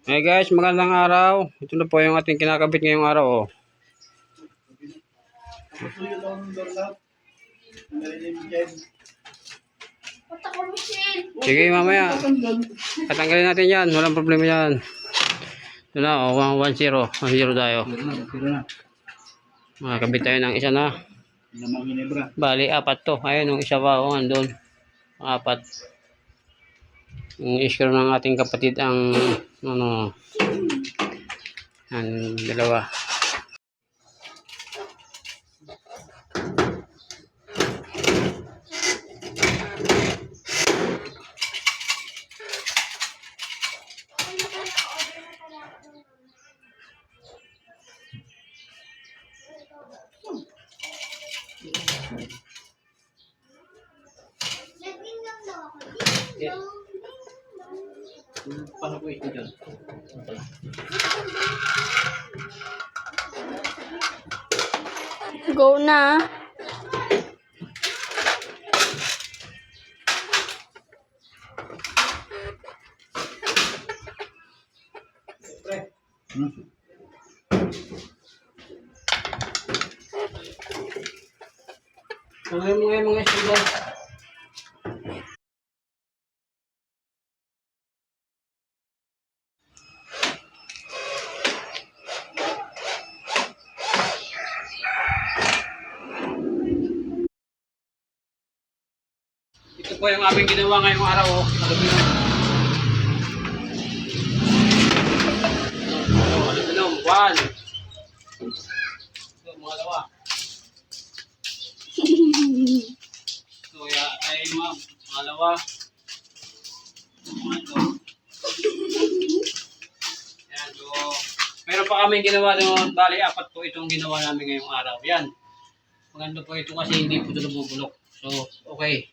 Hey guys, magandang araw. Ito na po yung ating kinakabit ngayong araw. Oh. Sige mamaya. Tatanggalin natin yan. Walang problema yan. Ito na, oh, 1-0. 1-0 tayo. Makakabit tayo ng isa na. Bali, 4 to. Ayun, yung isa pa. Oh, andun. 4. Yung iskro ng ating kapatid ang ang dalawa. Paano po ito dyan? Go na. Mga student. Ito po yung aming ginawa ngayong araw. Oh. Aluminum. 1. Ito, mga dalawa. So, ay ma'am. Mga dalawa. Ayan, so, meron pa kaming ginawa doon. Bali, 4 po itong ginawa namin ngayong araw. Yan. Maganda po ito kasi hindi po ito nabubulok. So, okay.